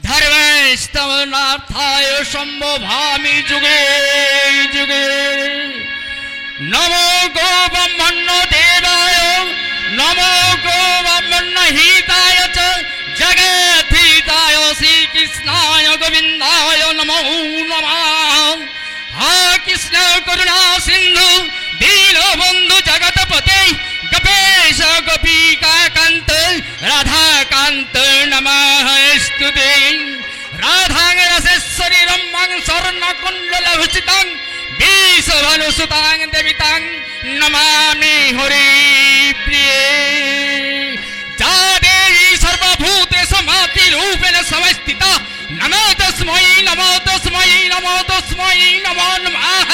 धर्मस्तमनार्थाय सम्भवामि जुगे जुगे। नमो गो ब्रह्मण्य देवाय नमो गो ब्रह्मण्य हिताय च जगद्धिताय श्रीकृष्णाय गोविन्दाय नमो नमः। हा कृष्ण करुणा सिन्धु दीनबन्धु जगतपते गोपेश गोपिका कान्त राधा कान्त नमस्ते। राधां रसेश्वरी रम्यां स्वर्णकुण्डलभूषितां विश्वभानुसुतां देवितां नमामि हरिप्रिये। जा देवी सर्वभूतेषु मातृरूपेण संस्थिता नमो तस्मै नमो तस्मै नमो तस्मै नमो नमः।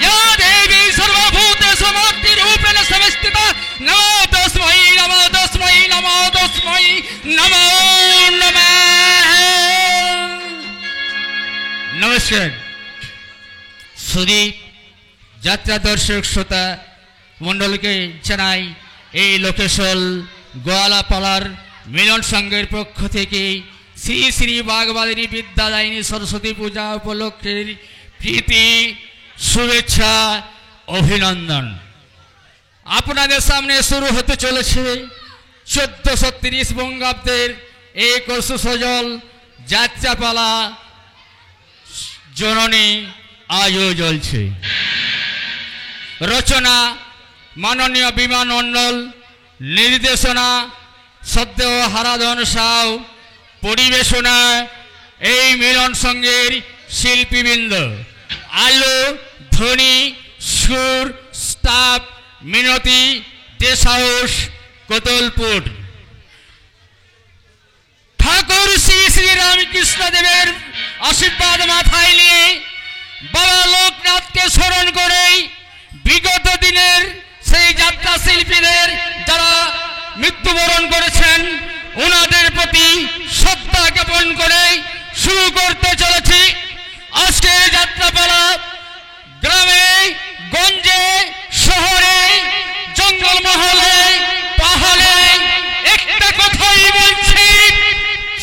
या देवी सर्वभूतेषु मातृरूपेण संस्थिता नमो तस्मै नमो तस्मै नमो तस्मै नमो नमः। नमस्कार सुधी যাত্রা দর্শক শ্রোতা মণ্ডলকে জানাই এই লোকেশন গোয়ালাপাড়ার মিলন সংঘের পক্ষ থেকে শ্রী শ্রী বাগবাদিনী বিদ্যাদায়িনী সরস্বতী পূজা উপলক্ষে প্রীতি শুভেচ্ছা অভিনন্দন। আপনাদের সামনে শুরু হতে চলেছে 1430 বঙ্গাব্দের 21 সজল যাত্রাপালা জননী আজও জ্বলছে। রচনা মাননীয় বিমান মণ্ডল, নির্দেশনা সদ্য হারাধন সাউ, পরিবেশনা এই মিলন সংঘের শিল্পীবৃন্দ। আলো ধ্বনি সুর স্টাফ মিনতি টেস্ট হাউস কোতলপুর। ঠাকুর শ্রী শ্রী রামকৃষ্ণ দেবের আশীর্বাদ মাথায় নিয়ে বাবা লোকনাথকে স্মরণ করে বিগত দিনের সেই যাত্রা শিল্পীদের যারা মৃত্যুবরণ করেছেন ওনাদের প্রতি শ্রদ্ধা জ্ঞাপন করে শুরু করতে চলেছি আজকের যাত্রাপালা। গ্রামে গঞ্জে শহরে জঙ্গলমহলে পাহাড়ে একটা কথাই বলছি,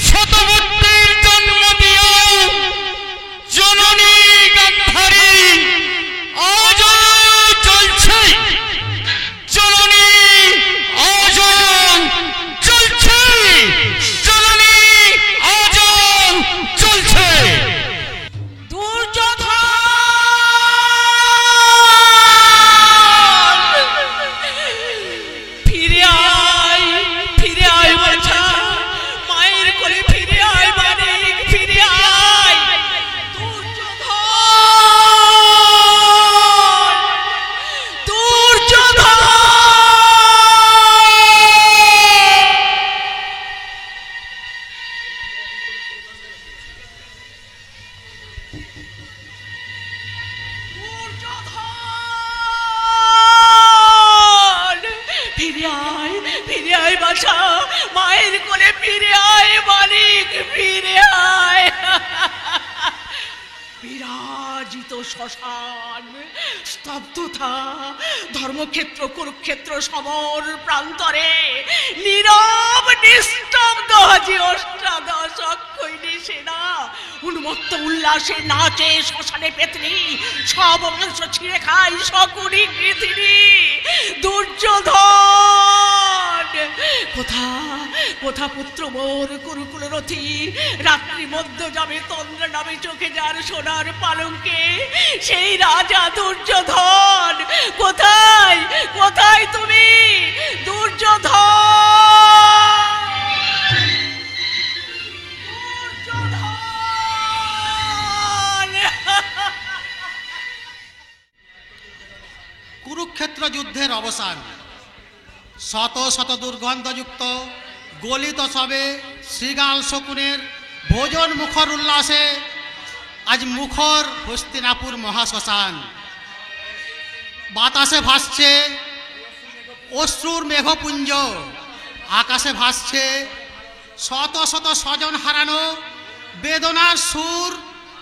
শতবুদ্ধির জন্ম দিও জননী গান্ধারী আজও চলছে। জননী আজও চলছে, জননী আজও চলছে। শ্মশান স্তব্ধতা, ধর্মক্ষেত্র কুরুক্ষেত্র সমর প্রান্তরে নীরব নিস্তব্ধ হাজি অষ্টাদশ অক্ষৈনী সেনা উন্মত্ত উল্লাসে নাচে শ্মশানে পেতনি, সব অংশ ছিঁড়ে খায় শকুনি গৃহিণী। দুর্যোধন কোথা কোথা পুত্র মোর কুরুকুল রথি, রাত্রি মধ্য যাবে তন্দ্র নামে চোখে যার সোনার পালঙ্কে সেই রাজা দুর্যোধন। কোথায় কোথায় তুমি দুর্যোধন? কুরুক্ষেত্র যুদ্ধের অবসান, শত শত দুর্গন্ধযুক্ত গলিত সবে শ্রীগাল শকুনের ভোজন মুখর উল্লাসে আজ মুখর হস্তিনাপুর মহাশ্মশান। বাতাসে ভাসছে অশ্রুর মেঘপুঞ্জ, আকাশে ভাসছে শত শত স্বজন হারানো বেদনার সুর,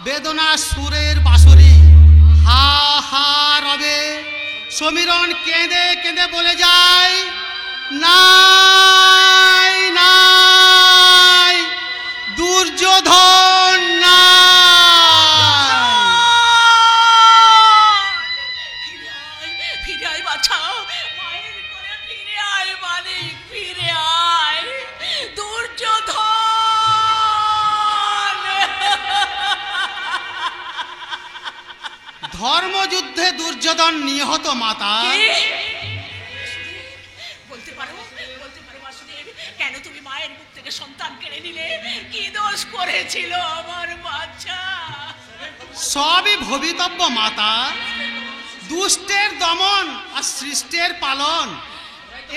বেদনার সুরের বাঁশরি। হা হা রবে সমীরণ কেঁদে কেঁদে বলে যায়, নাই নাই দুর্যোধন ফিরে আয় বাছা, মায়ের কোলে ফিরে আয় মালিক, ফিরে আয় দুর্যোধন। ধর্মযুদ্ধে দুর্যোধন নিহত মাতা। বলতে পারো বাসুদেব, কেন তুমি মায়ের মুখ থেকে সন্তান কেড়ে নিলে? কি দোষ করেছিল আমার বাচ্চা? সবই ভবিতব্য মাতা। দুষ্টের দমন আর সৃষ্টের পালন,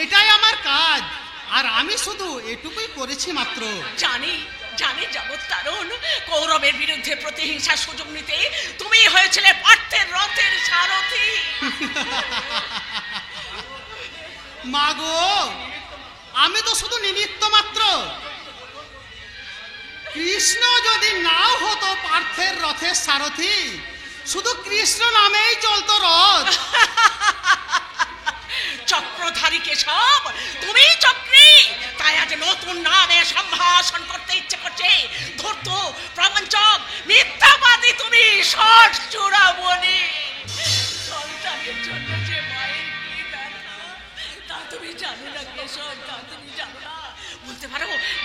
এটাই আমার কাজ। আর আমি শুধু এটুকুই করেছি মাত্র। জানি জগৎ তারণ, কৌরবের বিরুদ্ধে প্রতিহিংসার সুযোগ নিতে তুমি হয়েছিলে পার্থের রথের সারথি। মাগো, আমি তো শুধু নিমিত্ত মাত্র। কৃষ্ণ যদি নাও হতো পার্থের রথের সারথি, শুধু কৃষ্ণ নামেই চলতো রথ। চক্রধারী কেশব, তুমি চক্রী, তাই আজ নতুন নামে সম্ভাষণ করতে ইচ্ছে করছে। ধূর্ত, প্রবঞ্চক, মিথ্যাবাদী তুমি, ষট চূড়ামণি। সন্তানের জন্য যে মায়ের কি ব্যথা তা তুমি জানো না কেশব, তা তুমি জানো না।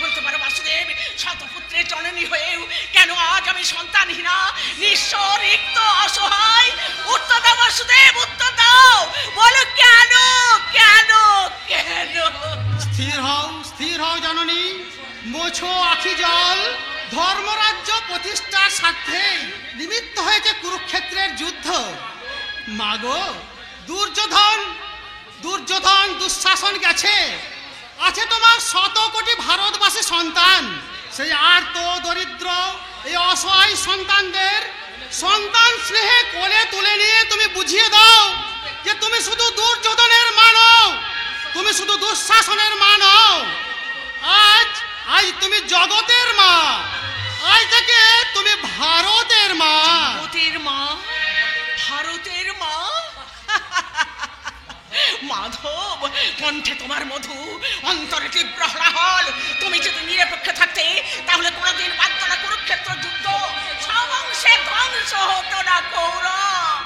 বলতে পারো বাসুদেব, শতপুত্রের জননী হয়েও কেন আজ আমি সন্তানহীনা, নিঃস্ব, রিক্ত, অসহায়? উত্তর দাও বাসুদেব, উত্তর দাও। বলো কেন কেন কেন? স্থির হও জননী, মোছো আখি জল। ধর্মরাজ্য প্রতিষ্ঠার স্বার্থে নিমিত্ত হয়েছে কুরুক্ষেত্রের যুদ্ধ। মাগো, দুর্যোধন দুঃশাসন গেছে। আছে তোমার 100 কোটি ভারতবাসী সন্তান। সেই আর্ত দরিদ্র এই অসহায় সন্তানদের সন্তান স্নেহে কোলে তুলে নিয়ে তুমি বুঝিয়ে দাও যে তুমি শুধু দুর্যোধনের মা নও, তুমি শুধু দুঃশাসনের মা নও। আজ তুমি জগতের মা। আজ থেকে তুমি ভারতের মা। ভারতের মা। মাধব, কণ্ঠে তোমার মধু, অন্তরে তীব্র হলাহল। তুমি যদি নিরপেক্ষ থাকতে তাহলে কোনোদিন বাধ্য না কুরুক্ষেত্র যুদ্ধ, সমংশে ধ্বংস হতো না কৌরব।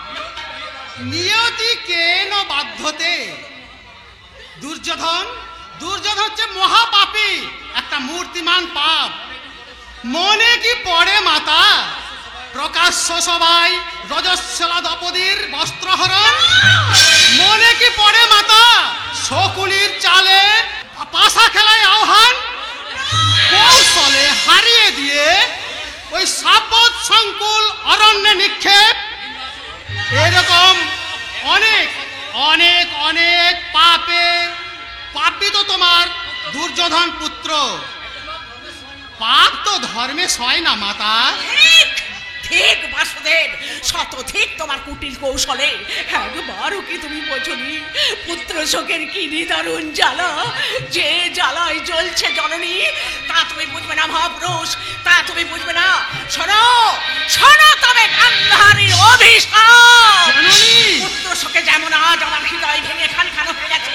নিয়তি কেন বাধ্যতে? দুর্যোধন হচ্ছে মহাপাপী, একটা মূর্তিমান পাপ। মনে কি পড়ে মাতা? প্রকাশ্য সবাই রজস্বলা দ্রৌপদীর বস্ত্রহরণ। মনে কি পড়ে মাতা? শকুনির চালে পাশা খেলায় আহ্বান। কৌশলে হারিয়ে দিয়ে ওই সাপদ সংকুল অরণ্যে নিক্ষেপ। এরকম অনেক অনেক অনেক পাপী তো তোমার দুর্যোধন পুত্র। পাপ তো ধর্মে সয় না মাতা। ঠিক বাসুদেব, শতধিক তোমার কুটিল কৌশলে একবারও কি তুমি বোঝনি পুত্র শোকের কি নিদারুণ জ্বালা? যে জ্বালায় জ্বলছে জননী, তা তুমি বুঝবে না মহাপুরুষ, তা তুমি বুঝবে না। শোনো তবে গান্ধারীর অভিশাপ। পুত্র শোকে যেমন আজ আমার হৃদয় ভেঙে খান হয়ে গেছে,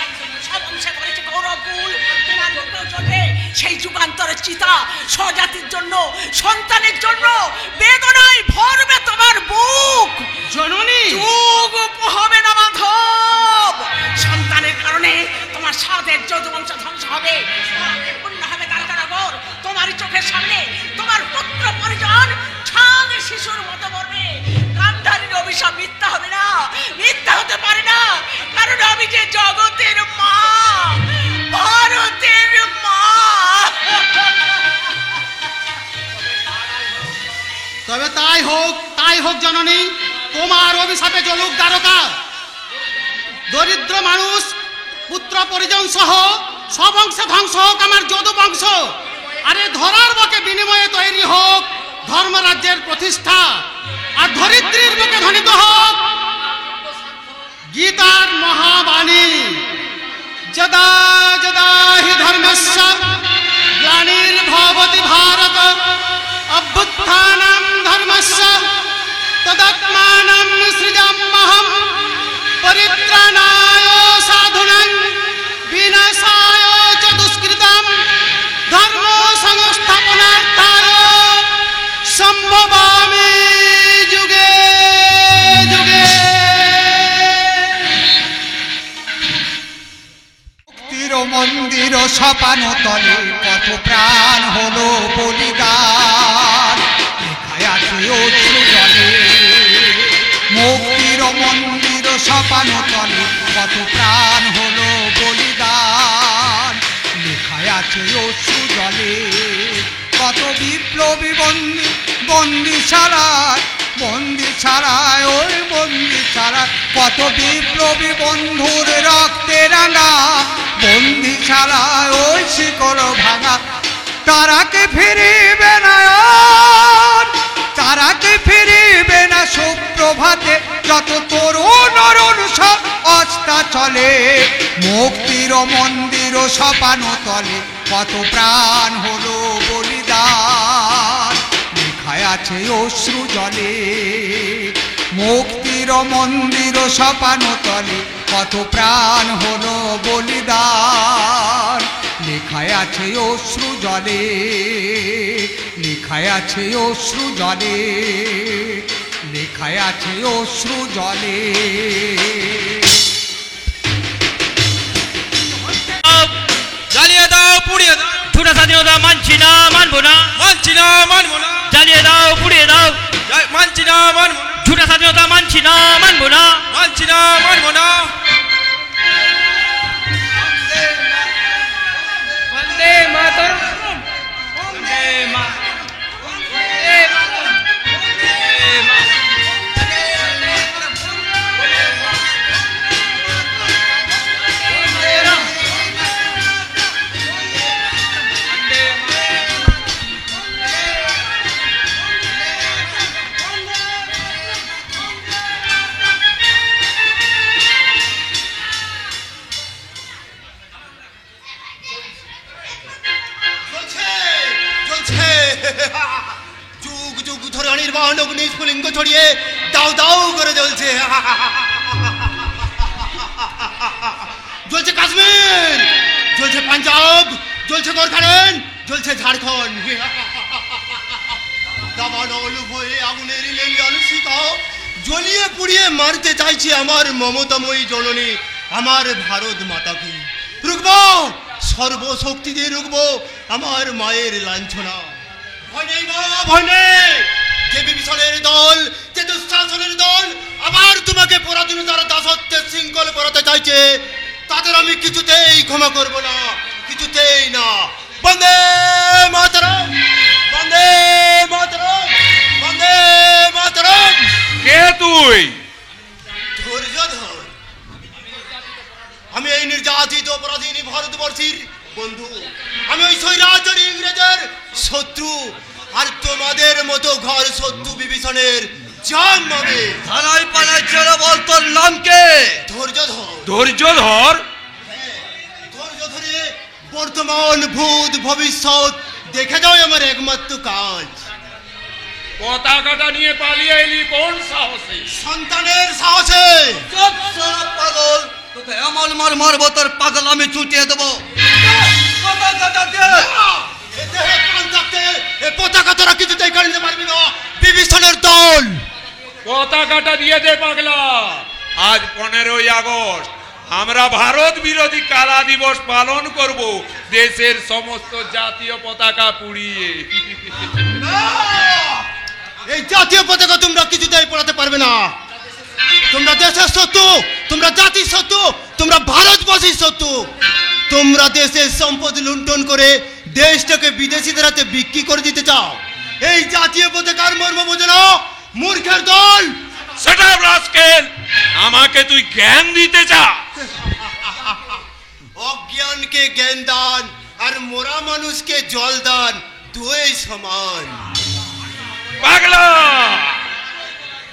সব অংশে করেছে গৌরবকুল, তোমার বুকেও চলবে সেই যুগান্তরের চিতা। স্বজাতির জন্য, সন্তানের জন্য বেদনায় ভরবে তোমার বুক। জননী, যুগ হবে না মাধব। সন্তানের কারণে তোমার সাধের যদুবংশ ধ্বংস হবে, পূর্ণ হবে দ্বারকানগর। তোমারই চোখের সামনে তোমার পুত্র পরিজন ছাগ শিশুর মতো মরবে। গান্ধারীর অভিশাপ মিথ্যা হবে না, মিথ্যা হতে পারে না, কারণ আমি যে জগতের মা, ভারতের মা। তবে তাই হোক জননী, তোমার অভিশাপে জ্বলুক দ্বারকা। দরিদ্র মানুষ পুত্র পরিজন সহ সব অংশে ধ্বংস হোক আমার যদু বংশ। আরে ধরার বুকে বিনিময়ে তৈরি হোক ধর্মরাজ্যের প্রতিষ্ঠা, আর ধরিত্রীর বুকে ধ্বনিত হোক গীতার মহাবাণী। যদা যদা হি ধর্মস্য গ্লানির্ভবতি ভারত, অভ্যুত্থানম ধর্মস্য তদাত্মানম সৃজাম্যহম। পরিত্রাণায় সাধুনাং বিনাশায় চ দুষ্কৃতম, ধর্ম সংস্থাপনার্থায় সপানো তলে কত প্রাণ হলো বলিদান, লেখায় আছে অশ্রু জলে। মুক্তির মন্দির সপানো তলে কত প্রাণ হলো বলিদান, লেখায় আছে অশ্রু জলে। কত বিপ্লবী বন্দি ছাড়ায় ওই বন্দি ছাড়ায়, কত বিপ্লবী বন্ধুর রক্তে রাঙা বন্দি ছাড়ায় ওই শিকড় ভাঙা। তারা কি ফিরিবে না আর, তারা কি ফিরিবে না সুপ্রভাতে, যত তরুণ অরুণ সব অস্তা চলে। মুক্তির মন্দির সপানো তলে কত প্রাণ হলো বলিদান, লেখায় আছে অশ্রু জলে। মুক্তির মন্দির সপানো তলে কত প্রাণ হলো বলিদান, লেখায় আছে অশ্রু জলে। লেখায় আছে অশ্রু জলে, লেখায় আছে অশ্রু জলে। জ্বালিয়ে দাও পুড়িয়ে দাও, ছোটা স্বাধীনতা মানছি না মানবো না, মানছি না মানবো না। জ্বালিয়ে দাও পুড়িয়ে দাও, মানছি না মানবো না। ছোটা স্বাধীনতা মানছি না মানবো না, মানছি না মানবো না। বন্দে মাতরম, বন্দে মাতরম, বন্দে মাতরম, বন্দে যুগ যুগ ধরে অনির্বাণ অগ্নি স্ফুলিঙ্গ ছড়িয়ে দাও দাও করে জ্বলছে। জ্বলছে কাশ্মীর, জ্বলছে পাঞ্জাব, জ্বলছে গোর্খাল্যান্ড, জ্বলছে ঝাড়খণ্ড। দাবানল ভয়ে আগুনের লেলিয়ান শিখা জ্বলিয়ে পুড়িয়ে মারতে চাইছি আমার মমতাময়ী জননী, আমার ভারত মাতাকে। রুখবো, সর্বশক্তি দিয়ে রুখবো আমার মায়ের লাঞ্ছনা। ভয় নেই মা, ভয় নেই। যে বিভীষণের দল, যে দুঃশাসনের দল আবার তোমাকে পরাধীনতার দাসত্বের শৃঙ্খল পরাতে চাইছে, তাদের আমি কিছুতেই ক্ষমা করব না, কিছুতেই না। বন্দে মাতরম, বন্দে মাতরম, বন্দে মাতরম। কে তুই? ধৈর্য ধর, আমি এই নির্যাতিত অপরাধী ভারতবর্ষীর বন্ধু, আমি ওই স্বৈরাচারী ইংরেজের শত্রু, আর তোমাদের মতো ঘর শত্রু বিভীষণের জান মাবে। থানায় পানায় ছেড়ে বল তোর নাম কে? ধৈর্য ধর, ধৈর্য ধর। ধৈর্য ধরে বর্তমান ভূত ভবিষ্যৎ দেখে যাও আমার একমাত্র কাজ। পতাকাটা নিয়ে পালিয়ে এলি কোন সাহসে? সন্তানের সাহসে। চুপ শালা পাগল, তোকে এমন মারবো তোর পাগল আমি চুটিয়ে দেবো। পতাকাটা দে। এ দেহে প্রাণ থাকতে এ পতাকা তোরা কিছুতেই কাড়ি নিতে পারবি না, বিভীষণের দল। পতাকাটা দিয়ে দে পাগলা। আজ 15ই আগস্ট আমরা ভারত বিরোধী কালা দিবস পালন করব, দেশের সমস্ত জাতীয় পতাকা পুড়িয়ে। এই জাতীয় পতাকা তোমরা কিছুতেই পড়াতে পারবে না। তোমরা দেশের শত্রু, তোমরা জাতির শত্রু, তোমরা ভারতবাসীর শত্রু। তোমরা দেশের সম্পদ লুণ্ঠন করে দেশটাকে বিদেশিদের হাতে বিক্রি করে দিতে চাও। এই জাতীয় পতাকার মর্ম বোঝো না, মূর্খের দল। সেটা রাস্কেল, আমাকে তুই জ্ঞান দিতে চা? অজ্ঞানকে জ্ঞান দান আর মোরা মানুষকে জল দান দুই সমান। পাগলা,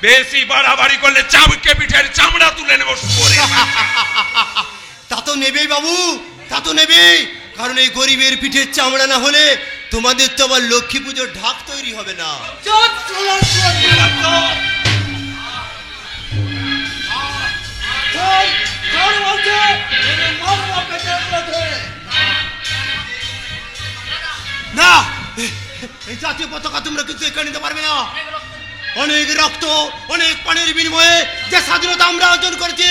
বেশি বাড়াবাড়ি করলে চাবুকে পিঠের চামড়া তুলে নেব। তা তো নেবেই বাবু, তা তো নেবেই, কারণ এই গরিবের পিঠের চামড়া না হলে তোমাদের তো আবার লক্ষ্মী পুজোর ঢাক তৈরি হবে না। না, এই জাতীয় পতাকা তোমরা কিন্তু এখানে নিতে পারবে না। অনেক রক্ত, অনেক পানির বিনিময়ে যে স্বাধীনতা আমরা অর্জন করেছি,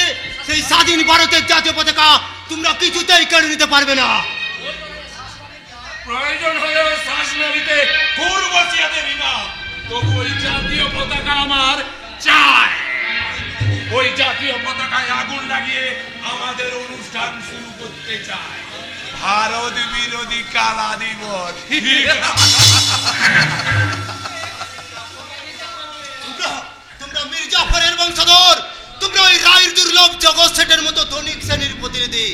সেই স্বাধীন ভারতের জাতীয় পতাকা তোমরা কিছুতেই কেড়ে নিতে পারবে না। প্রয়োজন হলেও শ্বাসনালীতে ঘুর বসিয়ে দেবি না, তবু ওই জাতীয় পতাকা আমার চাই। ওই জাতীয় পতাকায় আগুন লাগিয়ে আমাদের অনুষ্ঠান শুরু করতে চাই। ভারত বিরোধী কালা দিবস। তোমরা মীর জাফরের বংশধর, তোমরা ওই রায়ের দুর্লভ জগৎ সেটের মতো ধনিক শ্রেণীর প্রতিনিধি।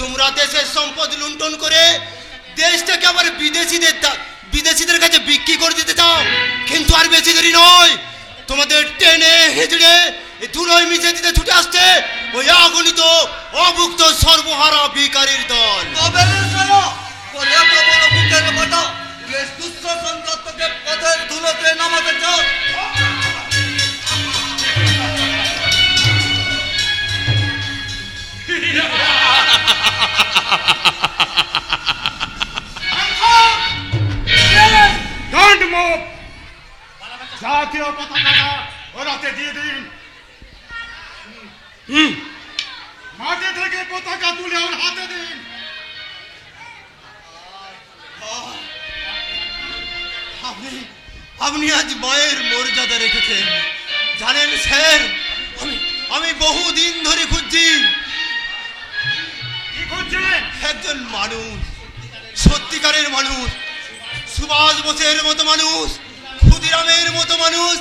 তোমরা দেশের সম্পদ লুণ্ঠন করে দেশটাকে আবার বিদেশিদের কাছে বিক্রি করে দিতে চাও, কিন্তু আর বেশি দেরি নয়। তোমাদের টেনে হেঁচড়ে ধুলোয় মিশে দিতে ছুটে আসছে ওই অগণিত অভুক্ত সর্বহারা ভিখারির দল। তবে রে শালা, বলে তো বড় বুকের বাটা, দেশ দুঃশাসন দত্তকে পথের ধুলোতে নামাতে চাও। Don't move! জাতীয় পতাকাটা ওরাতে দিয়ে দিন। মাঠে থেকে পতাকা তুলে ওর হাতে দিন। আপনি আজ মায়ের মর্যাদা রেখেছেন। জানেন স্যার, আমি বহুদিন ধরে খুঁজছি কি করছেন? একজন মানুষ, সত্যিকারের মানুষ, সুভাষ বোসের মতো মানুষ, ক্ষুদিরামের মতো মানুষ,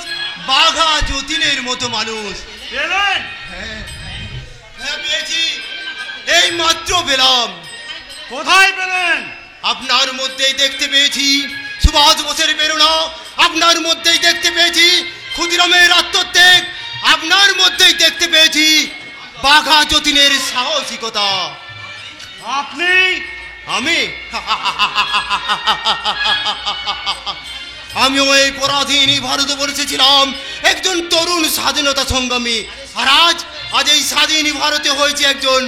বাঘা যতীনের মতো মানুষ। পেলেন? হ্যাঁ হ্যাঁ, পেয়েছি, এই মাত্র পেলাম। কোথায় পেলেন? আপনার মধ্যেই দেখতে পেয়েছি সুভাষ বোসের প্রেরণা, আপনার মধ্যেই দেখতে পেয়েছি ক্ষুদিরামের আত্মত্যাগ, আপনার মধ্যেই দেখতে পেয়েছি বাঘা যতীনের সাহসিকতা। আপনি? আমিও এই পরাধীন ভারতবর্ষে ছিলাম একজন তরুণ স্বাধীনতা সংগ্রামী, আর আজ এই স্বাধীন ভারতে হয়েছে একজন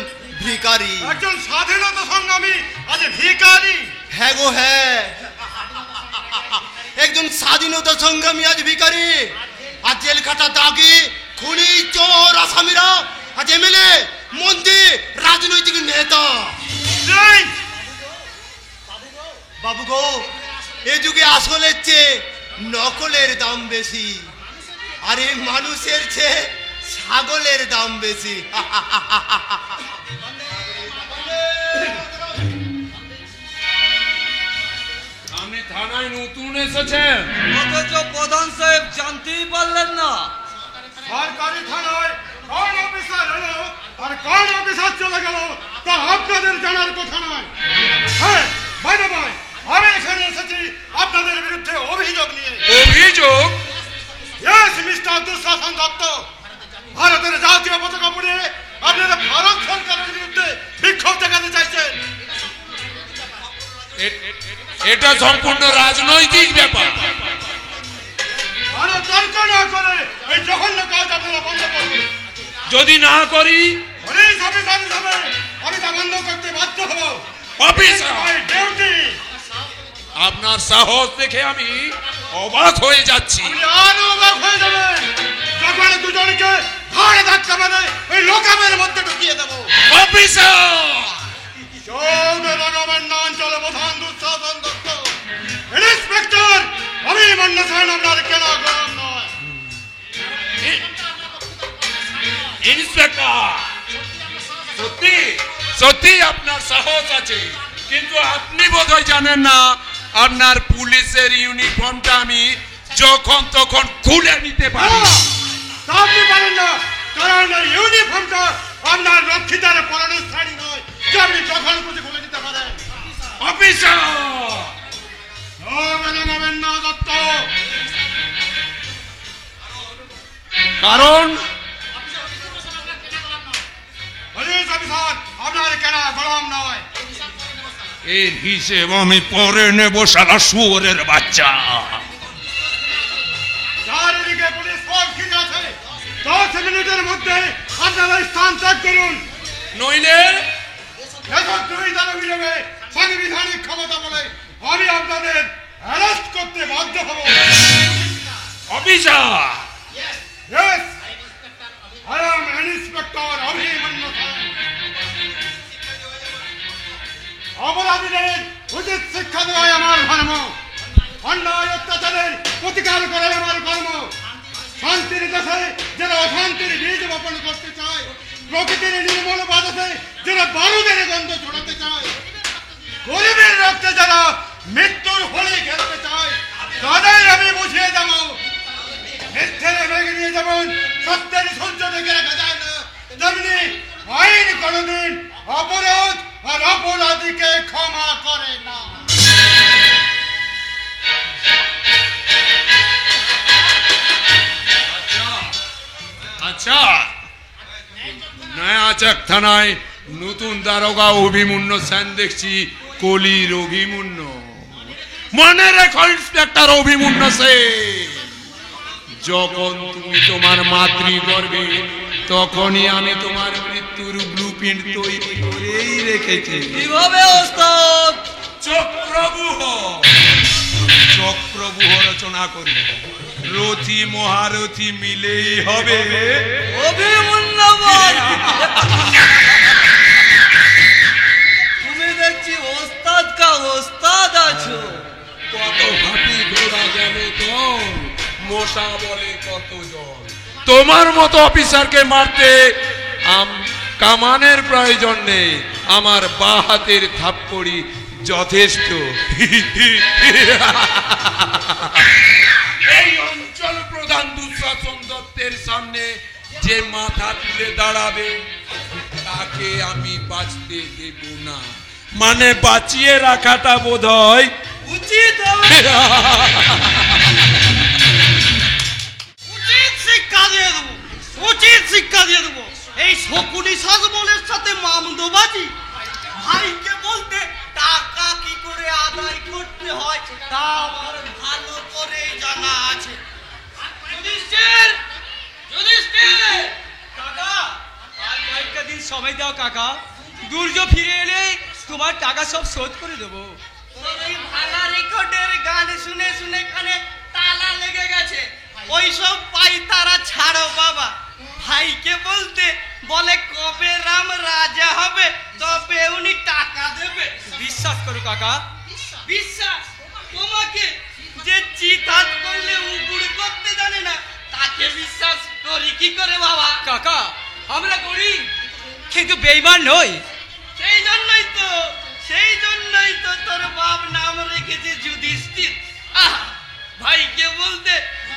ভিখারি। একজন স্বাধীনতা সংগ্রামী আজ ভিখারি? হ্যাঁ গো হ্যাঁ, একজন স্বাধীনতা সংগ্রামী আজ ভিখারি। আজ জেল খাটা দাগি খুনি চোর আসামিরা আজ এমএলএ মন্ত্রী রাজনৈতিক নেতা। বাবু গো, এ যুগে আসলের চেয়ে নকলের দাম বেশি, আর এই মানুষের চেয়ে ছাগলের দাম বেশি। আপনি থানায় নতুন এসেছেন, অথচ প্রধান সাহেব জানতেই পারলেন না। সরকারি থানায় কোন অফিসার এলো আর কোন অফিসার চলে গেল তা আপনাদের জানার কথা নয়। হ্যাঁ ভাই ভাই, আমি এখানে এসেছি আপনাদের বিরুদ্ধে অভিযোগ নিয়ে। অভিযোগ? ইয়েস মিস্টার দুঃশাসন দত্ত, ভারতের জাতীয় পতাকা পুড়িয়ে আপনারা ভারত সরকারের বিরুদ্ধে বিক্ষোভ দেখাতে চাইছেন। এটা সম্পূর্ণ রাজনৈতিক ব্যাপার। আরো তর্ক না করে এই জঘন্য কাজ আপনারা বন্ধ করুন। যদি না করি পুলিশ অফিসার হিসাবে আমি তা বন্ধ করতে বাধ্য হব। Officer, duty. আপনার সাহস দেখে আমি অবাক হয়ে যাচ্ছি। আপনি আরো অবাক হয়ে যাবেন যখন দুজনকে ঘাড়ে ধাক্কা মেরে ওই লোকামের মধ্যে ঢুকিয়ে দেব। অফিসার, অঞ্চলে প্রধান দুঃশাসন দত্ত, ইন্সপেক্টর অভিমন্যু সেন আপনার কেন গরম নয়। ইন্সপেক্টর, সত্যি সত্যি আপনার সাহস আছে, কিন্তু আপনি বোধহয় জানেন না আপনার পুলিশের ইউনিফর্মটা আমি যখন তখন খুলে নিতে পারি। তা আপনি পারেন না, কারণ ইউনিফর্মটা আপনার রক্ষিতার পরনের শাড়ি নয় যে আপনি যখন খুশি খুলে নিতে পারেন। অফিসার, না দত্ত, কারণ পুলিশ অফিসার আপনার কেন গরম নয়। এর হিসেব আমি পরে নেব, শালা শুয়োরের বাচ্চা। চারিদিকে পুলিশ ফোর্স ঠিক আছে, 10 মিনিটের মধ্যে আপনারা স্থান ত্যাগ করুন, নইলে দেশদ্রোহিতার অভিযোগে সাংবিধানিক ক্ষমতা বলে আমি আপনাদের অ্যারেস্ট করতে বাধ্য হব। Officer, Yes, I am Inspector Abhimanyu Sen. অপরাধীদের উচিত শিক্ষা দেওয়াই আমার ধর্ম, অন্যায় অত্যাচারের প্রতিকার করাই আমার কর্ম। শান্তির দেশে যারা অশান্তির বীজ বপন করতে চায়, প্রকৃতির নির্মল বাতাসে যারা বারুদের গন্ধ ছড়াতে চায়, গরিবের রক্তে যারা মৃত্যুর হোলি খেলতে চায়, তাদের আমি বুঝিয়ে দেব মিথ্যের ভেঙে নিয়ে যেমন সত্যের সূর্য ঢেকে রাখা যায় না, তেমনি আইন কোনদিন অপরাধ আর অপরাধীকে ক্ষমা করে না। আচ্ছা, নয়াচক থানায় নতুন দারোগা অভিমন্য সেন দেখছি, কলির অভিমন্য। মনে রেখো ইন্সপেক্টর অভিমন্য সেন, যখন তুমি তোমার মাতৃগর্ভে, তখনই আমি তোমার মৃত্যুর ব্লুপ্রিন্ট তৈরি করেই রেখেছি। কিভাবে ওস্তাদ? চক্রব্যূহ রচনা করি, রথী মহারথী মিলেই হবে অভিমন্যু ভাই, তুমি দেখছি ওস্তাদ কা ওস্তাদ আছো। কত হাতি ঘোড়া গেল তোর, মশা বলে কত জল। তোমার মতো অফিসারকে মারতে কামানের প্রয়োজন নেই, আমার বাঁ হাতের থাপ্পড়ি যথেষ্ট। এই অঞ্চল প্রধান দুঃশাসন দত্তের সামনে যে মাথা তুলে দাঁড়াবে, তাকে আমি বাঁচতে দেব না। মানে বাঁচিয়ে রাখাটা বোধ হয় উচিত হবে। উচিত শিক্ষা দিয়ে দেবো, উচিত শিক্ষা দিয়ে দেবো। এই শকুনি সাজবলের সাথে মামদোবাজি, ভাইকে বলতে টাকা কি করে আদায় করতে হয় তা আমার ভালো করে জানা আছে। যুধিষ্ঠির, যুধিষ্ঠির, কাকা আর কয়েকটা দিন সময় দাও কাকা, দুর্য ফিরে এলে তোমার টাকা সব শোধ করে দেবো। তোর এই ভাঙা রেকর্ডের গান শুনে শুনে কানে তালা লেগে গেছে। ওইসব পাই তারা ছাড়ো বাবা, ভাইকে বলতে বলে কবে রাম রাজা হবে তবে উনি টাকা দেবে। বিশ্বাস করো কাকা। বিশ্বাস? তোমাকে যে চিতাত করলে উগুড় করতে জানে না তাকে বিশ্বাস করি কি করে বাবা? কাকা আমরা করি কিন্তু বেঈমান নই। সেই জন্যই তো তোর বাপ নাম রেখেছে যুধিষ্ঠির। ভাইকে বলতে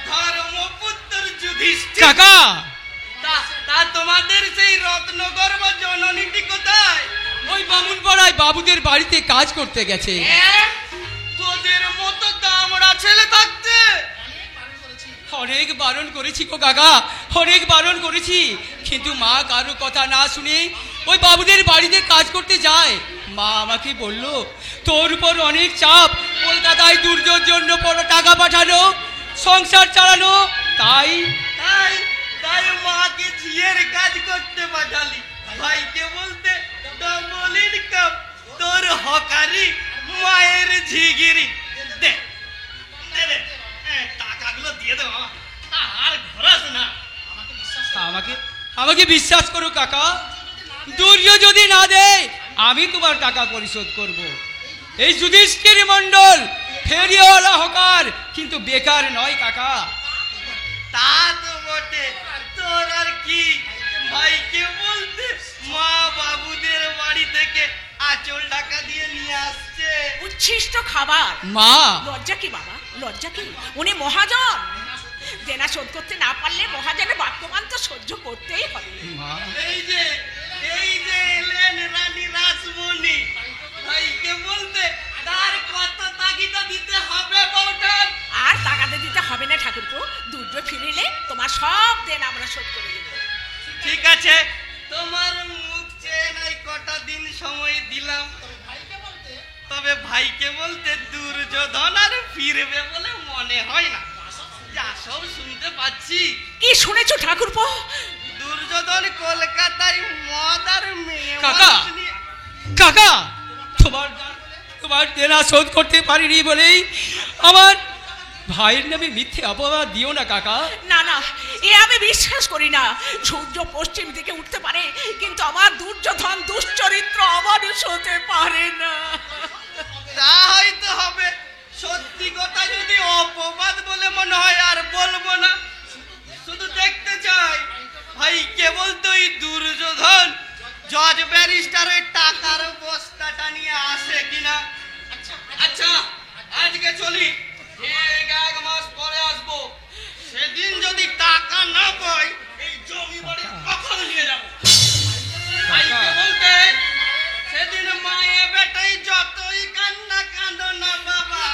ধর্মপুত্র যুধিষ্ঠির। কাকা তা তোমাদের সেই রত্নগর্ভ জননীটি কোথায়? ওই বামুন পাড়ায় বাবুদের বাড়িতে কাজ করতে গেছে। তোদের মতো দামড়া ছেলে থাকতে অনেক বারণ করেছি গো কাকা, অনেক বারণ করেছি, কিন্তু মা কারো কথা না শুনে ওই বাবুদের বাড়িতে কাজ করতে যায়। মা আমাকে বলল তোর উপর অনেক চাপ, কলকাতায় দুর্যোগের জন্য বড় টাকা পাঠানো, সংসার চালানো, তাই তাই তাই মাকে ঝিয়ের কাজ করতে পাঠালি। ভাইকে বলতে ডবল ইনকাম, তোর হকারি মায়ের ঝিগিরি। দে দে দে, টাকাগুলো দিয়ে দে বাবা, আর ঘোরাস না। আমাকে বিশ্বাস করো কাকা, দুর্য যদি না দেয় আমি তোমার টাকা পরিশোধ করব। এই যুধিষ্ঠির মণ্ডল ফেরিওয়ালা হকার, কিন্তু বেকার নয় কাকা। তা তো বটে, তোর আর কি। ভাইকে বলতে মা বাবুদের বাড়ি থেকে আঁচল টাকা দিয়ে নিয়ে আসছে। উচ্ছিষ্ট খাবার। মা লজ্জা কি বাবা, লজ্জা কি? উনি মহাজন, দেনা শোধ করতে না পারলে মহাজনের বাক্যমান তো সহ্য করতেই হবে। এই যে এলেন রানী রাসমণি, ভাইকে বলতে তার কত তাগিদা দিতে হবে বউঠান? আর টাকাতে দিতে হবে না ঠাকুরপো, দুর্য ফিরে এলে তোমার সব দেন আমরা শোধ করে দেব। ঠিক আছে, তোমার মুখ চেয়ে নাই কটা দিন সময় দিলাম, তবে ভাইকে বলতে দুর্যোধন আর ফিরবে বলে মনে হয় না। যা সব শুনতে পাচ্ছি। কি শুনেছো ঠাকুরপো? দুর্যোধন কলকাতায় মদ আর মেয়ে কাকা কাকা তোমার দেনা শোধ করতে পারিনি বলেই আমার ভাইয়ের নামে মিথ্যে অপবাদ দিও না কাকা। না না, এ আমি বিশ্বাস করি না। সূর্য পশ্চিম দিকে উঠতে পারে, কিন্তু আমার দুর্যোধন দুশ্চরিত্র অমানুষ হতে পারে না। তা হয়তো হবে, সত্যি কথা যদি অপবাদ বলে মনে হয় আর বলবো না। শুধু দেখতে চাই ভাই কেবল তুই দুর্যোধন জজ ব্যারিস্টারের টাকার বস্তাটা নিয়ে আসে কিনা। আচ্ছা আজকে চলি, ঠিক 1 মাস পরে আসবো। সেদিন যদি টাকা না পাই এই জমি বাড়ি কখন নিয়ে যাবো। ভাইকে বলতে সেদিন মায়ে বেটাই যতই কান্না কাঁদো না বাবা,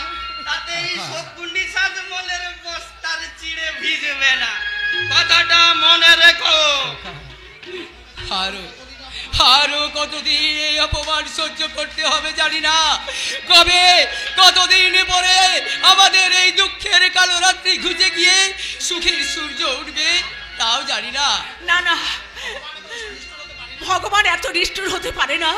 তাতে এই শকুনি সাজমলের বস্তার চিড়ে ভিজবে না, কথাটা মনে রেখো। আরো কতদিন এই অপমান সহ্য করতে হবে জানি না। কতদিন পরে আমাদের এই দুঃখের কালো রাত্রি ঘুচে গিয়ে সুখের সূর্য উঠবে তাও জানি না। না না, ভগবান এত নিষ্ঠুর হতে পারে না।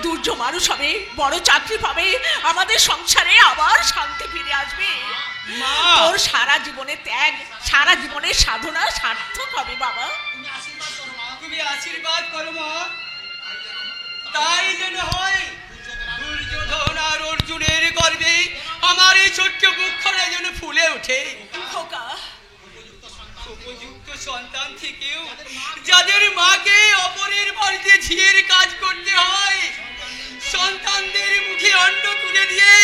দুর্য মানুষ হবে, বড় চাকরি পাবে, আমাদের সংসারে আবার শান্তি ফিরে আসবে। তোর সারা জীবনের ত্যাগ, সারা জীবনের সাধনা সার্থক হবে বাবা। তুমি আশীর্বাদ করো মা, তাই যেন হয়। দুর্যোধন আর অর্জুনের গর্বে আমার এই ছোট্ট বুকখানা যেন ফুলে ওঠে। খোকা, উপযুক্ত সন্তান থেকেও যাদের মাকে অপরের বাড়িতে ঝিয়ের কাজ করতে হয়, সন্তানদের মুখে অন্ন তুলে দিয়ে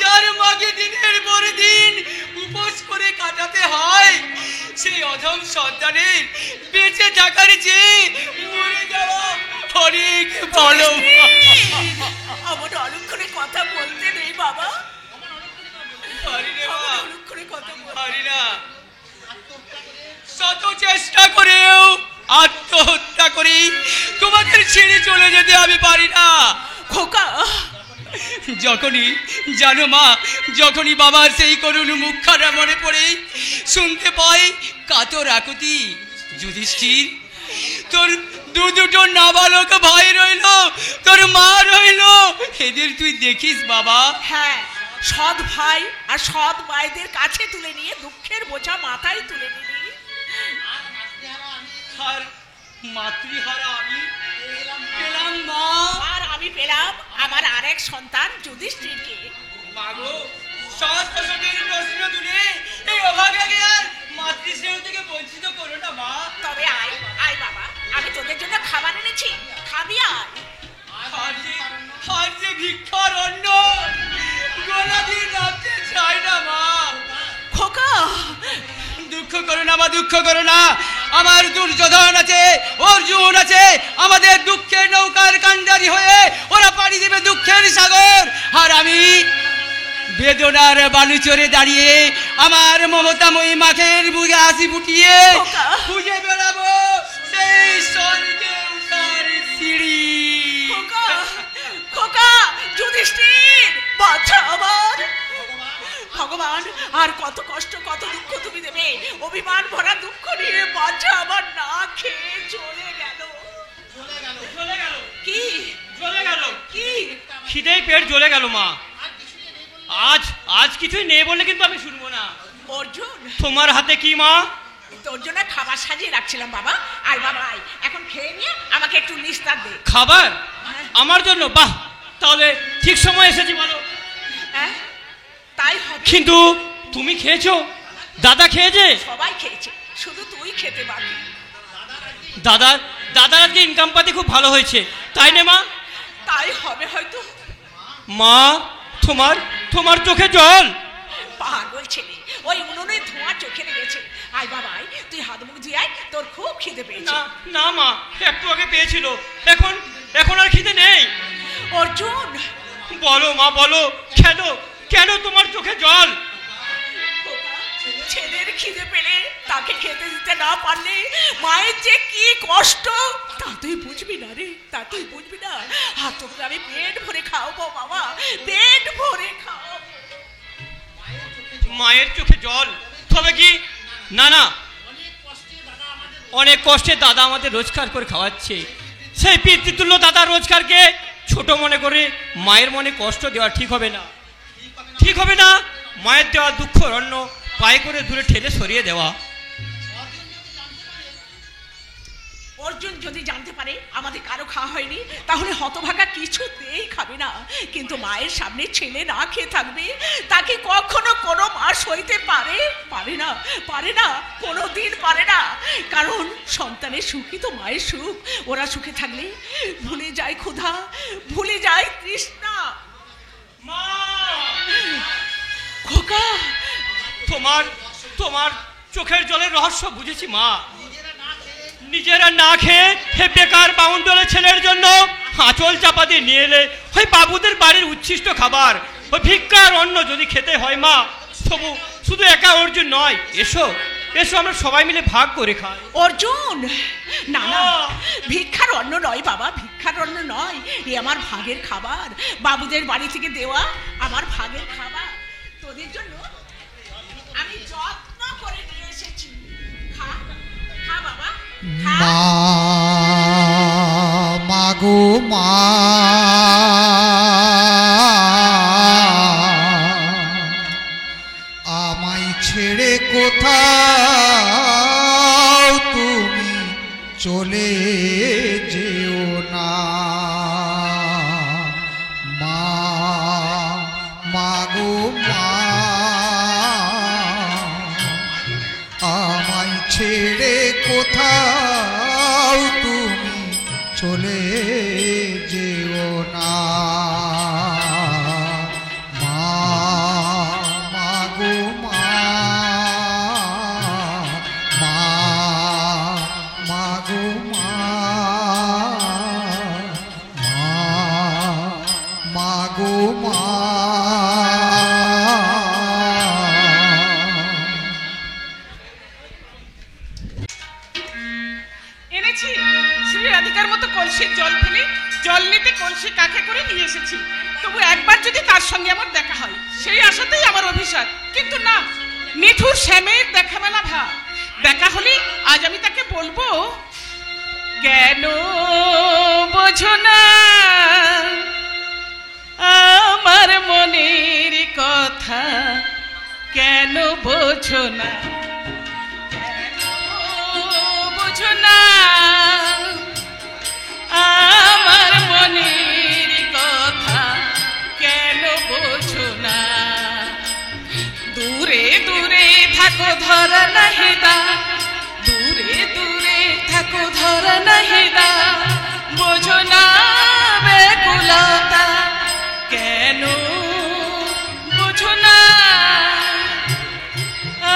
যার মাকে দিনের পর দিন উপোস করে কাটাতে হয়, সেই অধম সন্তানের বেঁচে থাকার চেয়ে মরে যাওয়া অনেক ভালো। আমার অলক্ষণে কথা বলতে নেই বাবা, পারি রে মা, অলক্ষণে কথা বল। পারি না। শত চেষ্টা করেও আত্মহত্যা করি তোমাদের ছেড়ে চলে যেতে আমি পারি না। খোকা, যখনই জানো মা, যখনই বাবার সেই করুণ মুখখানা মনে পড়ে, শুনতে পাই কাতর আকুতি, যুধিষ্ঠির তোর দুটো নাবালক ভাই রইল, তোর মা রইল, এদের তুই দেখিস বাবা। হ্যাঁ, সৎ ভাই আর সৎ মায়েদের কাছে তুলে নিয়ে দুঃখের বোঝা মাথায় তুলে নিবি। আর মাতৃহারা আমি পেলাম মা, আর আমি পেলাম আমার আরেক সন্তান যুধিষ্ঠিরকে। মাগো সৎ-অসতের প্রশ্ন তুলে এই অভাগাকে আর মাতৃস্নেহ থেকে বঞ্চিত করো না মা। তবে আয় আয় বাবা, আমি তোদের জন্য খাবার এনেছি, খাবি আয়। আর যে ভিক্ষার অন্ন গলা দিয়ে নামতে চাই না মা। খোকা, দুঃখ করো না মা, দুঃখ করো না। আমার দুর্যোধন আছে, অর্জুন আছে, আমাদের দুঃখের নৌকার কান্ডারি হয়ে ওরা পাড়ি দেবে দুঃখের সাগর, আর আমি বেদনার বালুচরে দাঁড়িয়ে আমার মমতাময়ী মাখের বুকে হাসি ফুটিয়ে খুঁজে বেড়াবো সেই স্বর্গে উঠার সিঁড়ি। খোকা, খোকা, যুধিষ্ঠির বাচ্চা আমার। ভগবান আর কত কষ্ট, কত দুঃখ তুমি দেবে। অভিমান ভরা দুঃখ নিয়ে বাচ্চা আমার না খেয়ে চলে গেল। কি চলে গেল? কি? খিদেই পেট জ্বলে গেল মা। আজ কিছুই নেই বলে কিন্তু আমি শুনবো না। অর্জুন, তোমার হাতে কি মা? তোর জন্য খাবার সাজিয়ে রাখছিলাম বাবা। আয় বাবা আয়, এখন খেয়ে নিয়ে আমাকে একটু নিস্তার দে। খাবার আমার জন্য? বাহ, তাহলে ঠিক সময় এসেছি বলো। হ্যাঁ, তাই হবে। কিন্তু তুমি খেয়েছো, দাদা খেয়েছে? সবাই খেয়েছে, শুধু তুই খেতে বাকি। দাদার আজকে ইনকাম পাতি খুব ভালো হয়েছে, তাই না মা? তাই হবে হয়তো। মা, তোমার চোখে জল? পাগল ছেলে, ওই উনুনে ধোঁয়া চোখে লেগেছে। আয় বাবা আয়, তুই হাত মুখ ধুয়ে আয়, তোর খুব খিদে পেয়েছে। না মা, একটু আগে পেয়েছিল, এখন আর খিদে নেই। অর্জুন, বলো মা, বলো, কেন তোমার চোখে জল? ছেলের খিদে পেলে তাকে খেতে দিতে না পারলে মায়ের যে কি কষ্ট তা তুই বুঝবি না রে, তা তুই বুঝবি না। আর তোকে আমি পেট ভরে খাওয়াবো বাবা, পেট ভরে খাওয়াবো। মায়ের চোখে জল? তবে কি? না, অনেক কষ্টে দাদা আমাদের রোজগার করে খাওয়াচ্ছে। সেই পিতৃতুল্য দাদা রোজগারকে ছোট মনে করে মায়ের মনে কষ্ট দেওয়া ঠিক হবে না। মায়ের দেওয়া দুঃখ অন্য পায়ে করে দূরে ঠেলে সরিয়ে দেওয়া। অর্জুন যদি জানতে পারে আমাদের কারো খাওয়া হয়নি, তাহলে হতভাগা কিছুতেই খাবে না। কিন্তু মায়ের সামনে ছেলে না খেয়ে থাকবে, তাকে কখনো কোনো মা সইতে পারে না, কোনোদিন পারে না। কারণ সন্তানের সুখই তো মায়ের সুখ। ওরা সুখে থাকলে ভুলে যায় ক্ষুধা, ভুলে যায় তৃষ্ণা। মা, খোকা, তোমার চোখের জলের রহস্য বুঝেছি মা। নিজেরা না খেয়ে হে বেকার বাউন্ডলে ছেলের জন্য আঁচল চাপা দিয়ে নিয়ে এলে ওই বাবুদের বাড়ির উচ্ছিষ্ট খাবার, ওই ভিক্ষার অন্ন যদি খেতে হয় মা, তবু শুধু একা অর্জুন নয়, এসো আমরা সবাই মিলে ভাগ করে খাই। অর্জুন, না না, ভিক্ষার অন্ন নয় বাবা, ভিক্ষার অন্ন নয়। এ আমার ভাগের খাবার, বাবুদের বাড়ি থেকে দেওয়া আমার ভাগের খাবার। তোদের জন্য আমি যত্ন করে নিয়ে এসেছি। খা খা বাবা, খা। মাগো মা, আমায় ছেড়ে কোথাও তুমি চলে যেও না। মাগো মা, আমায় ছেড়ে কোথাও তুমি চলে যেও না। মাগো মা, মাগো মা, মাগো মা। এনেছি শ্রী রাধিকার মতো কলসির জল ফেলে জল নিতে কলসি কাকে করে নিয়ে এসেছি। তবু একবার যদি তার সঙ্গে আমার দেখা হয়, সেই আশাতেই আমার অভিশাপ। কিন্তু না, নিঠুর শ্যামের দেখা মেলা ভাব। দেখা হলে আজ আমি তাকে বলবো, কেন বোঝো না আমার মনের কথা, কেন বোঝো না, বোঝো না আমার মনের কথা, কেন বোঝো না। দূরে দূরে থাকো ধরা নাহিদা, দূরে দূরে থাকো ধরা নাহিদা, বোঝো না বেকুলতা, কেন বোঝো না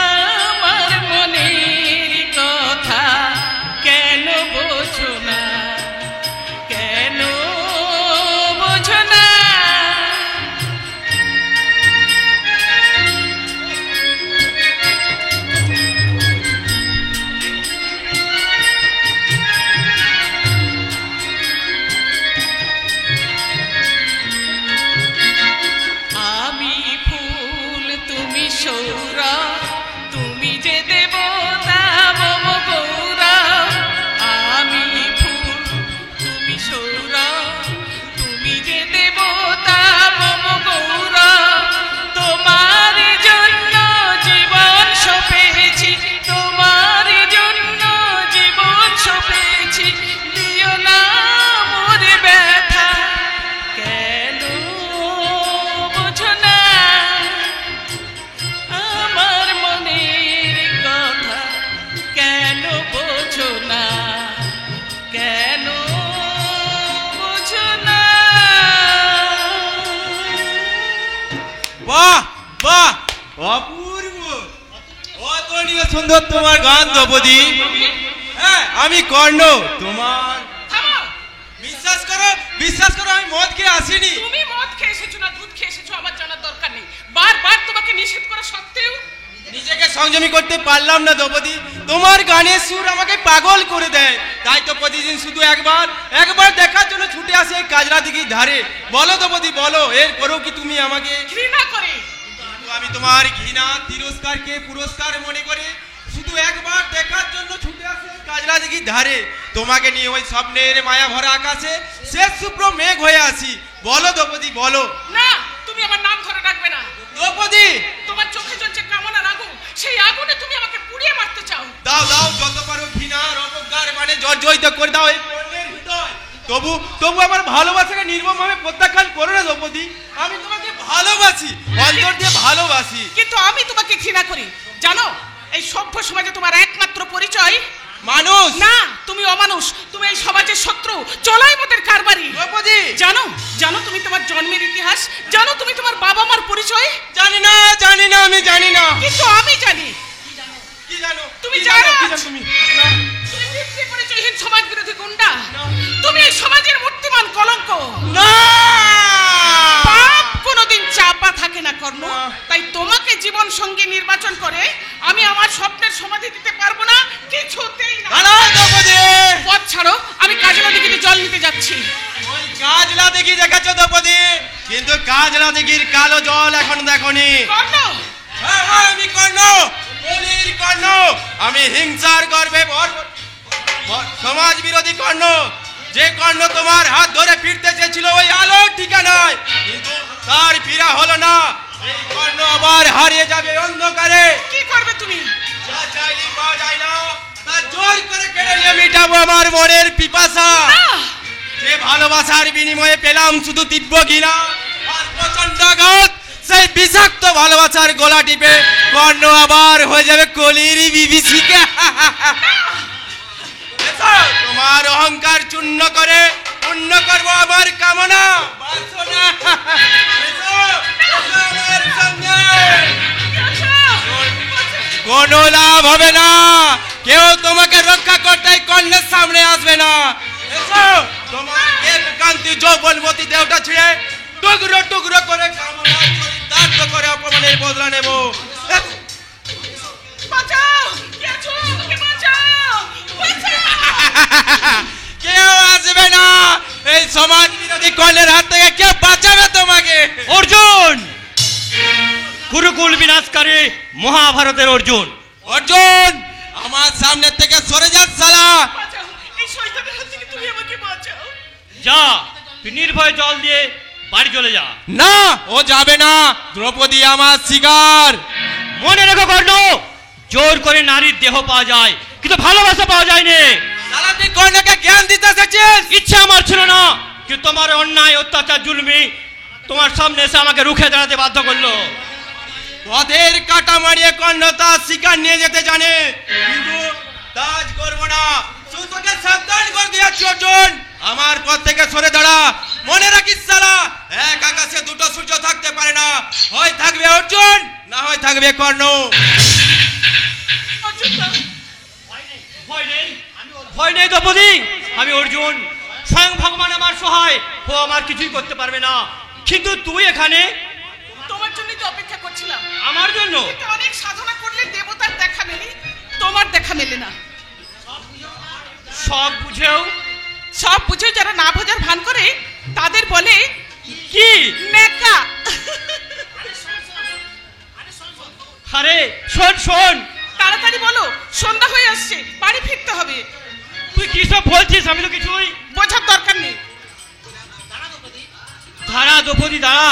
আমার মনের কথা, কেন বোঝো না, কেন বোঝো না। আমি ফুল তুমি সৌরা, তুমি যে দেবতা মম গৌরা। আমি ফুল তুমি সৌরা, তুমি যে দেবতা মম গৌরা। তোমার জন্য জীবন সপেছি, তোমার জন্য জীবন সপেছি, দিও না মোরে ব্যথা, কেন বোঝো না আমার মনের কথা, কেন বোঝো না, কেন বোঝো না। বাহ বাহ, অপূর্ব, অতুলনীয় সুন্দর তোমার গান দ্রৌপদী। হ্যাঁ, আমি কর্ণ। তোমার থামো, বিশ্বাস করো আমি মদ খেয়ে আসিনি। তুমি মদ খেয়ে এসেছো না দুধ খেয়ে এসেছো আমার জানার দরকার নেই। বারবার তোমাকে নিষেধ করা সত্ত্বেও নিজেকে সংযমী করতে পারলাম না দ্রৌপদী। তোমার গানের সুর আমাকে পাগল করে দেয়। তাই তো প্রতিদিন শুধু একবার দেখার জন্য ছুটে আসে এই কাজরা দিঘির ধারে। বলো দ্রৌপদী, বলো, এরপরেও কি তুমি আমাকে ঘৃণা করে? আমি তোমার ঘৃণা তিরস্কারকে পুরস্কার মনে করে শুধু একবার দেখার জন্য ছুটে আসে কাজরা দিঘির ধারে। তোমাকে নিয়ে ওই স্বপ্নের মায়া ভরা আকাশে শেষ শুভ্র মেঘ হয়ে আসি। বলো দ্রৌপদী, বলো। না, তুমি আমার নাম ধরে রাখবে না। দ্রৌপদী, তোমার চোখে জ্বলছে কামনার আগুন, সেই আগুনে তুমি আমাকে পুড়িয়ে মারতে চাও। দাও যত পারো ঘৃণার অবজ্ঞার বাণী প্রাণে জর্জরিত করে দাও এই পণ্যের হৃদয়। তবু আমার ভালোবাসাকে নির্মমভাবে প্রত্যাখ্যান করো না দ্রৌপদী। আমি তোমাকে ভালোবাসি, অন্তর দিয়ে ভালোবাসি। কিন্তু আমি তোমাকে ঘৃণা করি জানো। এই সভ্য সমাজে তোমার একমাত্র পরিচয় মানুষ না, তুমি অমানুষ। তুমি এই সমাজের শত্রু, চলাই মতের কারবারি। দ্রৌপদী জানো জানো তুমি তোমার জন্মের ইতিহাস জানো, তুমি তোমার বাবা মার পরিচয় জানি না, আমি জানি না। কিন্তু আমি জানি। কি জানো? তুমি জানো তুমি তুমি পিতৃ পরিচয়হীন সমাজ বিরোধী গুন্ডা। তুমি এই সমাজের মূর্তিমান কলঙ্ক। না, পাপ কোনোদিন চাপা থাকে না কর্ণ। তাই তোমাকে জীবন সঙ্গী নির্বাচন করে আমি আমার স্বপ্নের সমাধি দিতে পারবো না, কিছুতেই না। পথ ছাড়ো, আমি কাজলা দিঘিতে জল নিতে যাচ্ছি। ওই কাজলা দিঘি দেখাচ্ছ দ্রৌপদী, কিন্তু কাজলা দিঘির কালো জল এখন দেখনি। কর্ণ হ্যাঁ, আমি কর্ণ, বলির কর্ণ। আমি হিংসার গর্বে সমাজ বিরোধী কর্ণ। যে কর্ণ তোমার হাত ধরে ফিরতে চেয়েছিল ওই আলোর ঠিকানায়, কিন্তু তার ফিরা হলো না। এই কর্ণ আবার হারিয়ে যাবে অন্ধকারে। কি করবে তুমি? যা চাইলে পাওয়া যায় না, তা জোর করে কেড়ে নিয়ে মিটাবো আমার মনের পিপাসা। যে ভালোবাসার বিনিময়ে পেলাম শুধু তীব্র ঘৃণা আর প্রচন্ড আঘাত, সেই বিষাক্ত ভালোবাসার গলা টিপে কর্ণ আবার হয়ে যাবে কলির বিভীষিকা। তোমার অহংকার চূর্ণ করে পূর্ণ করবো আমার কামনা বাসনা। আমার সঙ্গে কোনো লাভ হবে না, কেউ তোমাকে রক্ষা করতে কর্ণের সামনে আসবে না। তোমার কান্তি যৌবনবতী দেহটা ছিঁড়ে টুকরো টুকরো করে দাঁড় করে অপমানের বদলা নেব। কেউ আসবে না, এই সমাজ বিরোধী কর্ণের হাত থেকে কেউ বাঁচাবে তোমাকে। অর্জুন, কুরুকুল বিনাশকারী মহাভারতের অর্জুন। অর্জুন, আমার সামনে থেকে সরে যা শালা। এই শয়তানের হাত থেকে তুমি আমাকে বাঁচাও। যা, তুই নির্ভয় জল দিয়ে বাড়ি চলে যা। না, ও যাবে না। দ্রৌপদী আমার শিকার। মনে রেখো কর্ণ, জোর করে নারীর দেহ পাওয়া যায়, কিন্তু ভালোবাসা পাওয়া যায়নি। শালা তুই কর্ণকে জ্ঞান দিতে এসেছিস? ইচ্ছা আমার ছিল না, কিন্তু তোমার অন্যায় অত্যাচার জুলমি তোমার সামনে এসে আমাকে রুখে দাঁড়াতে বাধ্য করলো। পথের কাটা মারিয়ে কর্ণ তার শিকার নিয়ে যেতে জানে, কিন্তু তাজ করবো না। শুধু তোকে সাবধান করে দিয়েছি অর্জুন, আমার পথ থেকে সরে দাঁড়া। মনে রাখিস শালা, এক আকাশে দুটো সূর্য থাকতে পারে না। হয় থাকবে অর্জুন, না হয় থাকবে কর্ণ। ভয় নেই দ্রৌপদী, আমি অর্জুন। স্বয়ং ভগবান আমার সহায়, ও আমার কিছুই করতে পারবে না। কিন্তু তুই এখানে তোমার জন্য তো অপেক্ষা করছিলাম। আমার জন্য? কিন্তু অনেক সাধনা করলে দেবতার দেখা মেলে, তোমার দেখা মেলে না। সব বুঝেও যারা না বোঝার ভান করে তাদের বলে কি নেকা। আরে শোন শোন, তাড়াতাড়ি বলো, সন্ধ্যা হয়ে আসছে, বাড়ি ফিরতে হবে। তুই কি সব বলছিস? আমি তো কিছুই বোঝার দরকার নেই। দাঁড়া দ্রৌপদী, দাঁড়া।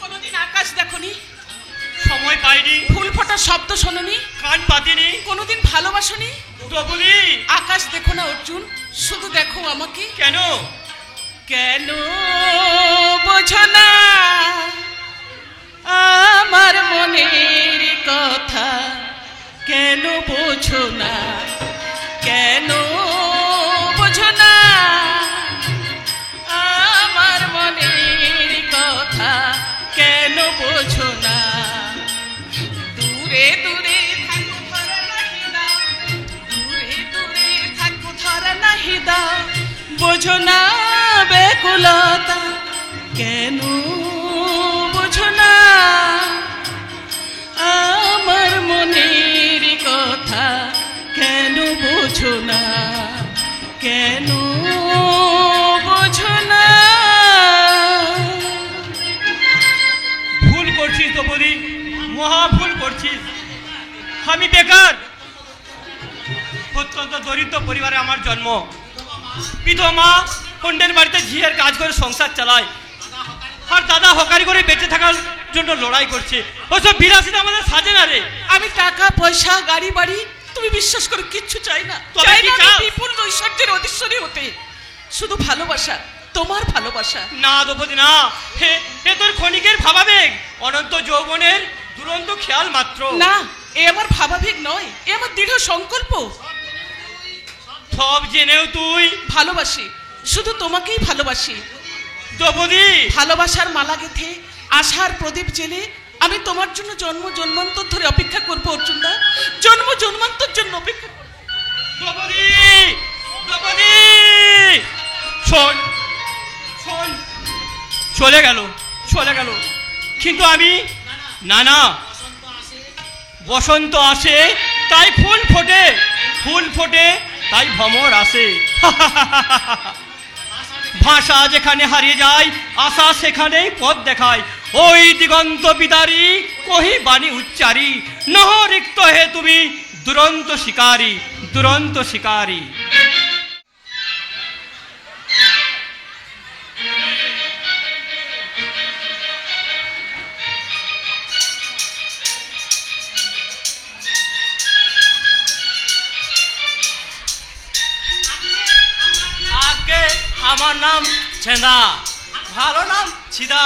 কোনোদিন আকাশ দেখনি, সময় পাইনি, ফুল ফোটার শব্দ শোনোনি, কান পাতিনি, কোনোদিন ভালোবাসনি। দ্রৌপদী, আকাশ দেখো না অর্জুন, শুধু দেখো আমাকে। কেন কেন বোঝো না আমার মনের কথা? কেন বোঝো না, কেন বোঝো না আমার মনের কথা? কেন বোঝো না? দূরে দূরে থাকো ধরা নাহি দাও, দূরে দূরে থাকো ধরা নাহি দাও। বোঝো না বেকুলতা, কেন বোঝো না আমার মনের কথা? কেন বোঝো না, কেন বোঝো না? ভুল করছিস দ্রৌপদী, মহা ভুল করছিস। আমি বেকার, অত্যন্ত দরিদ্র পরিবারে আমার জন্ম। বিধবা পণ্ডের বাড়িতে ঝিয়ের কাজ করে সংসার চালায়, আর দাদা হকারি করে বেঁচে থাকার জন্য লড়াই করছে। ওসব বিলাসিতা আমাদের সাজে না রে। আমি টাকা পয়সা গাড়ি বাড়ি তুমি বিশ্বাস করো কিচ্ছু চাই না। তবে চাই কি না আমি চাও? বিপুল ঐশ্বর্যের অধীশ্বরী হতে, শুধু ভালোবাসা, তোমার ভালোবাসা। না দ্রৌপদী না, হে হে তোর ক্ষণিকের ভাবাবেগ, অনন্ত যৌবনের দুরন্ত খেয়াল মাত্র। না, এ আমার ভাবাবেগ নয়, এ আমার দৃঢ় সংকল্প। সব জেনেও তুই ভালোবাসি, শুধু তোমাকেই ভালোবাসি। দ্রৌপদী, ভালোবাসার মালা গেথে আশার প্রদীপ জেলে আমি তোমার জন্য জন্ম জন্মান্তর ধরে অপেক্ষা করবো অর্জুনদা, জন্ম জন্মান্তর জন্য অপেক্ষা করবো। দ্রৌপদী, দ্রৌপদী, শোন শোন, চলে গেল চলে গেল, কিন্তু আমি না না, বসন্ত আসে তাই ফুল ফোটে, ফুল ফোটে তাই ভ্রমর আসে। ভাষা যেখানে হারিয়ে যায়, আশা সেখানেই পথ দেখায়। ওই দিগন্ত বিদারী কহি বাণী উচ্চারি, নহ রিক্ত হে তুমি দুরন্ত শিকারী, দুরন্ত শিকারী। আগে আমার নাম ছেঁদা, ভালো নাম ছিদা।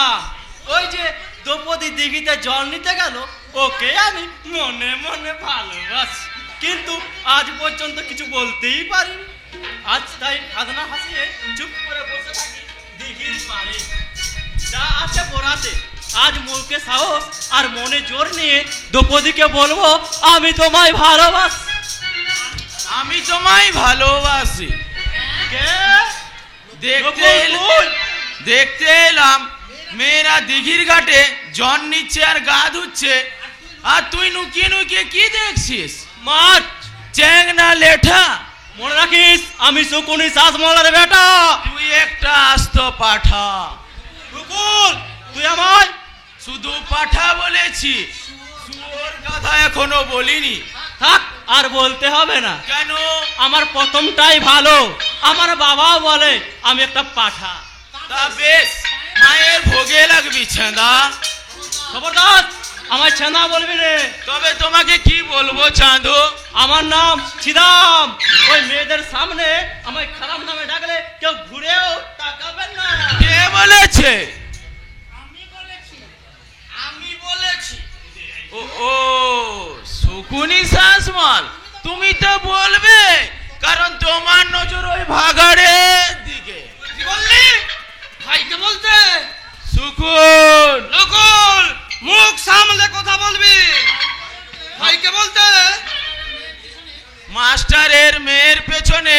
ওই যে দ্রৌপদী দিঘিতে জল নিতে গেল, ওকে আমি মনে মনে ভালোবাসি, কিন্তু আজ পর্যন্ত কিছু বলতেই পারিনি। আজ তাই খাজনা হাসিয়ে চুপ করে বসে থাকি দিঘির পাড়ে। যা আছে পড়াতে, আজ মুখে সাহস আর মনে জোর নিয়ে দ্রৌপদীকে বলবো আমি তোমায় ভালোবাসি, আমি তোমায় ভালোবাসি। কে? দেখতে এলাম মেয়েরা দিঘির ঘাটে জল নিচ্ছে আর গা ধুচ্ছে, আর তুই নুকিয়ে নুকিয়ে কি দেখছিস? মাছ চ্যাং না লেঠা? মনে রাখিস আমি শকুনি শাসমলার বেটা। তুই একটা আস্ত পাঠা। রুকুল, তুই আমায় শুধু পাঠা বলেছি, শুয়োর গাধা এখনো বলিনি। থাক, আর বলতে হবে না। কেন? আমার প্রথমটাই ভালো, আমার বাবা বলে আমি একটা পাঠা। তা বেশ, মায়ের ভোগে লাগবি ছেঁদা। খবরদার আমার ছেনা বলবি রে। তবে তোমাকে কি বলবো চাঁদু? আমার নাম ছিদাম। ওই মেয়েদের সামনে আমায় খারাপ নামে ডাকলে কেউ ঘুরেও তাকাবেন না। কে বলেছে? আমি বলেছি। ও শকুনি শাসমল, তুমি তো বলবে, কারণ তোমার নজর ওই ভাগাড়ের দিকে। কি বললি? ভাইকে বলতে? শকুন, নকুল, মুখ সামলে কথা বলবি। ভাইকে বলতে? মাস্টারের মেয়ের পেছনে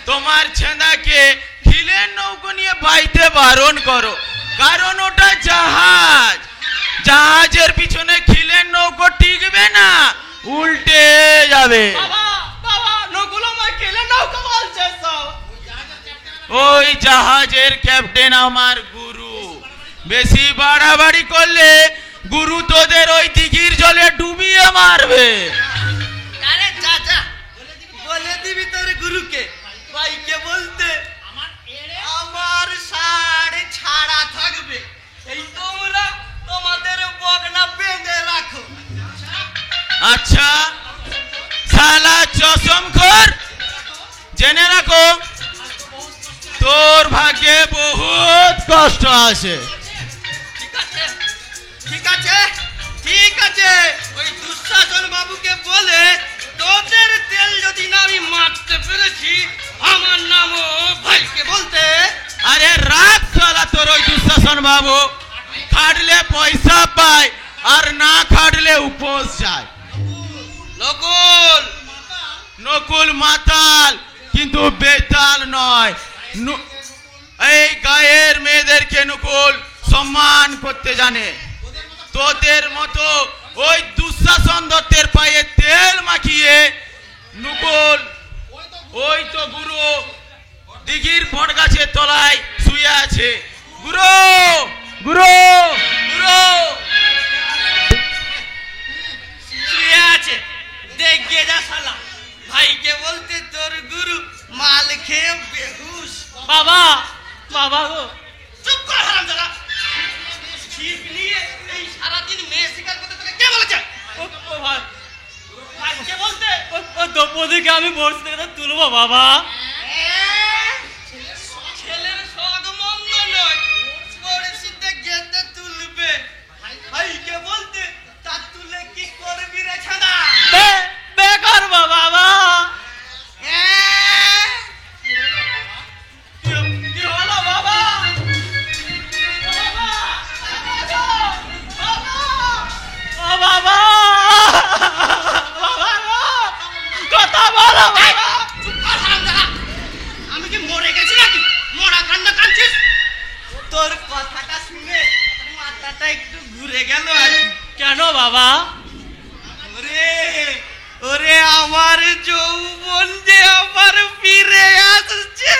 তোমার ছেঁদাকে খিলের নৌকো নিয়ে বাইতে বারণ করো, কারণ ওটা জাহাজ। জাহাজের পিছনে খিলের নৌকো টিকবে না, উল্টে যাবে। বাবা বাবা, নকুল আমায় কেলে নৌকা বলছে সব। ওই জাহাজের ক্যাপ্টেন আমার গুরু। বেশি বাড়াবাড়ি করলে গুরু তোদের ওই দিঘির জলে ডুবিয়ে মারবে। আরে চাচা, বলে দিবি তোর গুরুকে। ভাইকে বলতে আমার সাড়ে ছাড়া থাকবে, এই তোমরা তোমাদের বগনা বেঁধে রাখো। আচ্ছা শালা চশমখোর, জেনে রাখো তোর ভাগ্যে বহুত কষ্ট আছে। ঠিক আছে ঠিক আছে ঠিক আছে, ওই দুঃশাসন বাবুকে বলে তোদের তেল যদি না আমি মারতে পেরেছি, আমার নামও ভাইকে বলতে। আরে রাখ শালা তোর ওই দুঃশাসন বাবু, খাটলে পয়সা পায় আর না খাটলে উপোস যায়। নকুল, নকুল মাতাল কিন্তু বেতাল নয়। এই গায়ের মেয়েদেরকে নকুল সম্মান করতে জানে। তোদের মতো ওই দুঃশাসন দত্তের পায়ে তেল মাখিয়ে নকুল ওই তো গুরু দিঘির বট গাছের তলায় শুয়ে আছে। গুরু গুরু গুরু শুয়ে আছে, দেখে যা শালা। ভাইকে বলতে তোর গুরু মাল খেয়ে বেহুশ। বাবা বাবা গো, চুপ কর হারামজাদা। ছিপ নিয়ে এই সারাদিন মেয়ে শিকার করতে তোকে কে বলেছে? ও ভাই, ভাইকে বলতে ও দ্রৌপদীকে আমি বর্ষি থেকে তুলবো বাবা। ছেলের শখ মন্দ নয়, পরিস্থিতি গেতে তুলবে। ভাইকে বলতে তা তুলে কি করবি রে ছাদা? বেকার বাবা। কি হলো বাবা? বাবা কথা বলো বাবা। আমি কি মরে গেছি নাকি? মরা কান্না কাঁদছিস? তোর কথাটা শুনে মাথাটা একটু ঘুরে গেল আর কি। কেন বাবা? ওরে ওরে আমার যৌবন যে আমার ফিরে আসছে।